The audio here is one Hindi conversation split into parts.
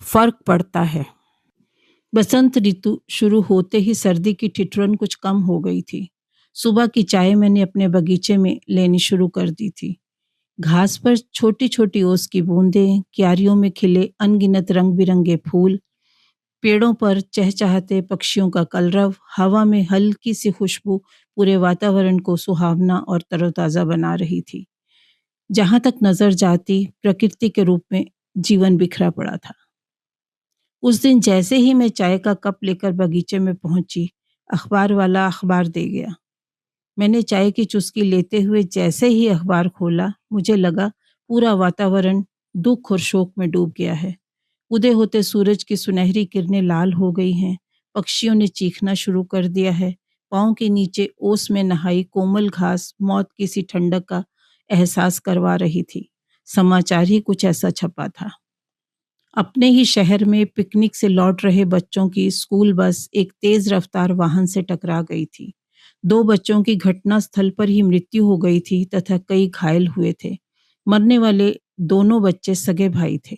फर्क पड़ता है। बसंत ऋतु शुरू होते ही सर्दी की ठिठुरन कुछ कम हो गई थी। सुबह की चाय मैंने अपने बगीचे में लेनी शुरू कर दी थी। घास पर छोटी छोटी ओस की बूंदें, क्यारियों में खिले अनगिनत रंग बिरंगे फूल, पेड़ों पर चहचहाते पक्षियों का कलरव, हवा में हल्की सी खुशबू पूरे वातावरण को सुहावना और तरोताजा बना रही थी। जहां तक नजर जाती प्रकृति के रूप में जीवन बिखरा पड़ा था। उस दिन जैसे ही मैं चाय का कप लेकर बगीचे में पहुंची, अखबार वाला अखबार दे गया। मैंने चाय की चुस्की लेते हुए जैसे ही अखबार खोला, मुझे लगा पूरा वातावरण दुख और शोक में डूब गया है। उदय होते सूरज की सुनहरी किरणें लाल हो गई हैं। पक्षियों ने चीखना शुरू कर दिया है। पाँव के नीचे ओस में नहाई कोमल घास मौत की सी ठंडक का एहसास करवा रही थी। समाचार ही कुछ ऐसा छपा था। अपने ही शहर में पिकनिक से लौट रहे बच्चों की स्कूल बस एक तेज रफ्तार वाहन से टकरा गई थी। 2 बच्चों की घटना स्थल पर ही मृत्यु हो गई थी तथा कई घायल हुए थे। मरने वाले दोनों बच्चे सगे भाई थे।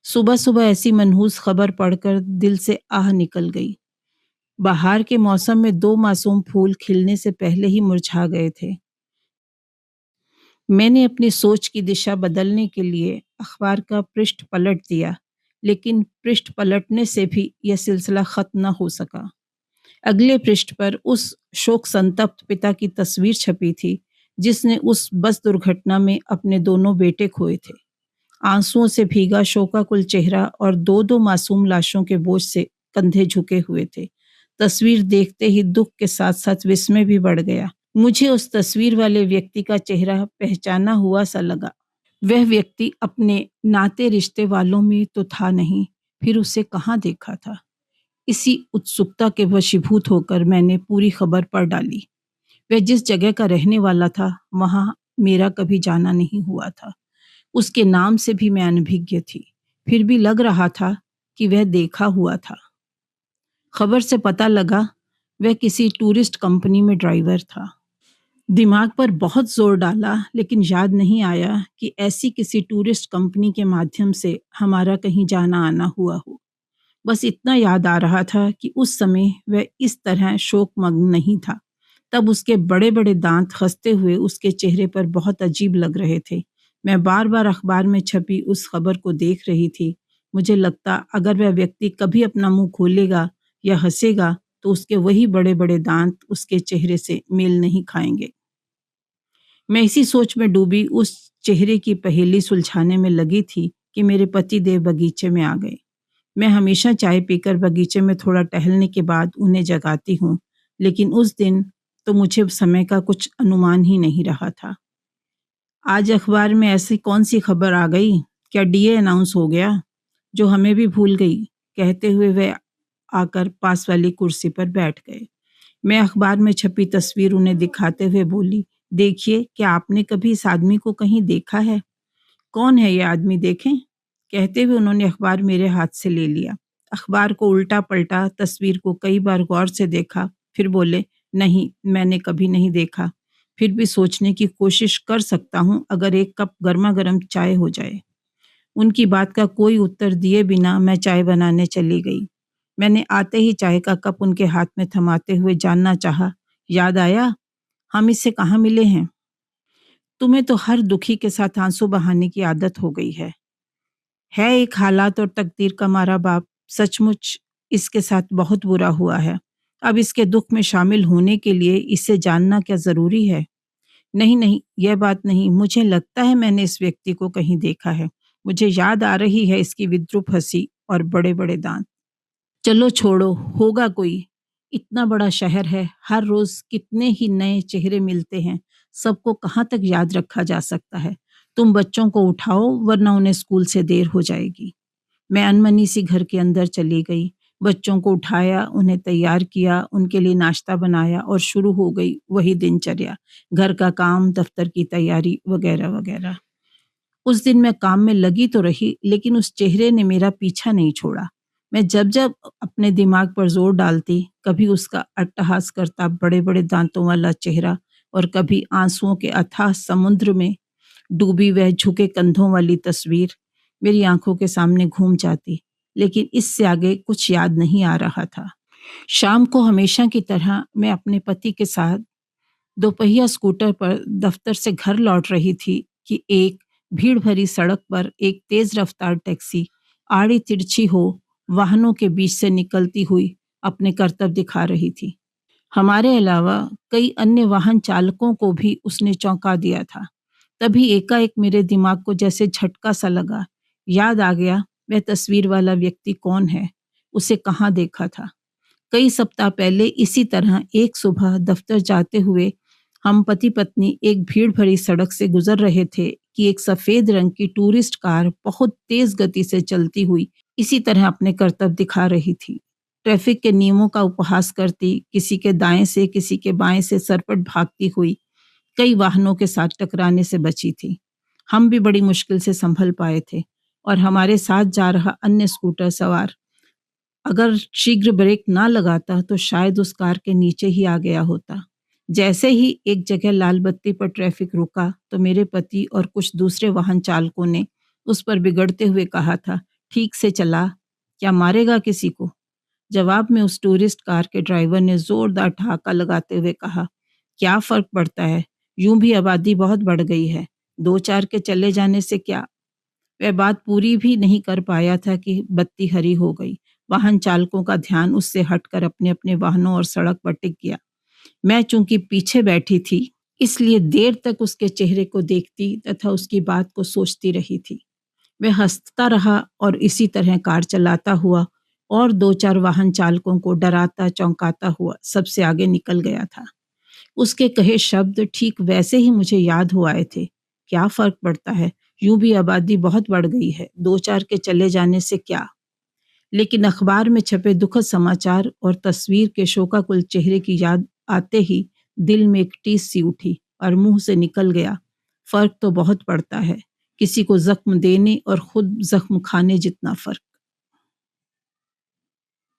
सुबह सुबह ऐसी मनहूस खबर पढ़कर दिल से आह निकल गई। बहार के मौसम में 2 मासूम फूल खिलने से पहले ही मुरझा गए थे। मैंने अपनी सोच की दिशा बदलने के लिए अखबार का पृष्ठ पलट दिया, लेकिन पृष्ठ पलटने से भी यह सिलसिला खत्म न हो सका। अगले पृष्ठ पर उस शोक संतप्त पिता की तस्वीर छपी थी, जिसने उस बस दुर्घटना में अपने दोनों बेटे खोए थे। आंसुओं से भीगा शोकाकुल चेहरा और 2-2 मासूम लाशों के बोझ से कंधे झुके हुए थे। तस्वीर देखते ही दुख के साथ-साथ विस्मय भी बढ़ गया। मुझे उस तस्वीर वाले व्यक्ति का चेहरा पहचाना हुआ सा लगा। वह व्यक्ति अपने नाते रिश्ते वालों में तो था नहीं, फिर उसे कहाँ देखा था? इसी उत्सुकता के वशीभूत होकर मैंने पूरी खबर पढ़ डाली। वह जिस जगह का रहने वाला था, वहाँ मेरा कभी जाना नहीं हुआ था। उसके नाम से भी मैं अनभिज्ञ थी। फिर भी लग रहा था कि वह देखा हुआ था। खबर से पता लगा वह किसी टूरिस्ट कंपनी में ड्राइवर था। दिमाग पर बहुत जोर डाला, लेकिन याद नहीं आया कि ऐसी किसी टूरिस्ट कंपनी के माध्यम से हमारा कहीं जाना आना हुआ हो। बस इतना याद आ रहा था कि उस समय वह इस तरह शोकमग्न नहीं था। तब उसके बड़े-बड़े दांत खसते हुए उसके चेहरे पर बहुत अजीब लग रहे थे। मैं बार-बार अखबार में छपी उस खबर को देख रही थी। मुझे लगता अगर वह व्यक्ति कभी अपना मुंह खोलेगा या हंसेगा तो उसके वही बड़े-बड़े दांत उसके चेहरे से मेल नहीं खाएंगे। मैं इसी सोच में डूबी उस चेहरे की पहेली सुलझाने में लगी थी कि मेरे पति देव बगीचे में आ गए। मैं हमेशा चाय पीकर बगीचे में थोड़ा टहलने के बाद उन्हें जगाती हूँ, लेकिन उस दिन तो मुझे समय का कुछ अनुमान ही नहीं रहा था। आज अखबार में ऐसी कौन सी खबर आ गई? क्या डीए अनाउंस हो गया? जो हमें भी भूल गई, कहते हुए वह आकर पास वाली कुर्सी पर बैठ गए। मैं अखबार में छपी तस्वीर उन्हें दिखाते हुए बोली, देखिए, क्या आपने कभी इस आदमी को कहीं देखा है? कौन है ये आदमी देखें? कहते हुए उन्होंने अखबार मेरे हाथ से ले लिया। अखबार को उल्टा-पलटा, तस्वीर को कई बार गौर से देखा, फिर बोले, नहीं, मैंने कभी नहीं देखा। फिर भी सोचने की कोशिश कर सकता हूँ अगर एक कप गरमा-गरम चाय हो जाए। उनकी बात का कोई उत्तर दिए बिना मैं चाय बनाने चली गई। मैंने आते ही चाय का कप उनके हाथ में थमाते हुए जानना चाहा, याद आया? हम इससे कहाँ मिले हैं? तुम्हें तो हर दुखी के साथ आंसू बहाने की आदत हो गई है एक हालात और तकदीर का मारा बाप, सचमुच इसके साथ बहुत बुरा हुआ है। अब इसके दुख में शामिल होने के लिए इसे जानना क्या ज़रूरी है? नहीं, नहीं, यह बात नहीं, मुझे लगता है मैंने इस व्यक्ति को कहीं देखा है। मुझे याद आ रही है इसकी विद्रूप हँसी और बड़े-बड़े दाँत। चलो छोड़ो, होगा कोई। इतना बड़ा शहर है, हर रोज़ कितने ही नए चेहरे मिलते हैं, सबको कहाँ तक याद रखा जा सकता है। तुम बच्चों को उठाओ वरना उन्हें स्कूल से देर हो जाएगी। मैं अनमनी सी घर के अंदर चली गई। बच्चों को उठाया, उन्हें तैयार किया, उनके लिए नाश्ता बनाया और शुरू हो गई वही दिनचर्या। घर का काम, दफ्तर की तैयारी वगैरह-वगैरह। उस दिन मैं काम में लगी तो रही, लेकिन उस चेहरे ने मेरा पीछा नहीं छोड़ा। मैं जब-जब अपने दिमाग पर ज़ोर डालती, कभी उसका अट्टहास करता बड़े-बड़े दाँतों वाला चेहरा और कभी आँसुओं के अथाह समुद्र में डूबी वह झुके कंधों वाली तस्वीर, मेरी आंखों के सामने घूम जाती, लेकिन इससे आगे कुछ याद नहीं आ रहा था। शाम को हमेशा की तरह मैं अपने पति के साथ दोपहिया स्कूटर पर दफ्तर से घर लौट रही थी कि एक भीड़ भरी सड़क पर एक तेज रफ्तार टैक्सी आड़ी तिरछी हो वाहनों के बीच से निकलती हुई अपने करतब दिखा रही थी। हमारे अलावा कई अन्य वाहन चालकों को भी उसने चौंका दिया था। तभी एकाएक मेरे दिमाग को जैसे झटका सा लगा। याद आ गया, वह तस्वीर वाला व्यक्ति कौन है, उसे कहाँ देखा था। कई सप्ताह पहले इसी तरह एक सुबह दफ्तर जाते हुए हम पति पत्नी एक भीड़ भरी सड़क से गुजर रहे थे कि एक सफेद रंग की टूरिस्ट कार बहुत तेज गति से चलती हुई इसी तरह अपने करतब दिखा रही थी। ट्रैफिक के नियमों का उपहास करती, किसी के दाएं से किसी के बाएं से सरपट भागती हुई कई वाहनों के साथ टकराने से बची थी। हम भी बड़ी मुश्किल से संभल पाए थे और हमारे साथ जा रहा अन्य स्कूटर सवार अगर शीघ्र ब्रेक ना लगाता तो शायद उस कार के नीचे ही आ गया होता। जैसे ही एक जगह लाल बत्ती पर ट्रैफिक रुका तो मेरे पति और कुछ दूसरे वाहन चालकों ने उस पर बिगड़ते हुए कहा था, ठीक से चला, क्या मारेगा किसी को? जवाब में उस टूरिस्ट कार के ड्राइवर ने जोरदार ठहाका लगाते हुए कहा, क्या फर्क पड़ता है, यूं भी आबादी बहुत बढ़ गई है, दो चार के चले जाने से क्या। वह बात पूरी भी नहीं कर पाया था कि बत्ती हरी हो गई। वाहन चालकों का ध्यान उससे हटकर अपने अपने वाहनों और सड़क पर टिक गया। मैं चूंकि पीछे बैठी थी, इसलिए देर तक उसके चेहरे को देखती तथा उसकी बात को सोचती रही थी। वह हंसता रहा और इसी तरह कार चलाता हुआ और दो चार वाहन चालकों को डराता चौंकाता हुआ सबसे आगे निकल गया था। उसके कहे शब्द ठीक वैसे ही मुझे याद हो आए थे। क्या फर्क पड़ता है, यूं भी आबादी बहुत बढ़ गई है, दो चार के चले जाने से क्या। लेकिन अखबार में छपे दुखद समाचार और तस्वीर के शोकाकुल चेहरे की याद आते ही दिल में एक टीस सी उठी और मुंह से निकल गया, फर्क तो बहुत पड़ता है, किसी को जख्म देने और खुद जख्म खाने जितना फर्क।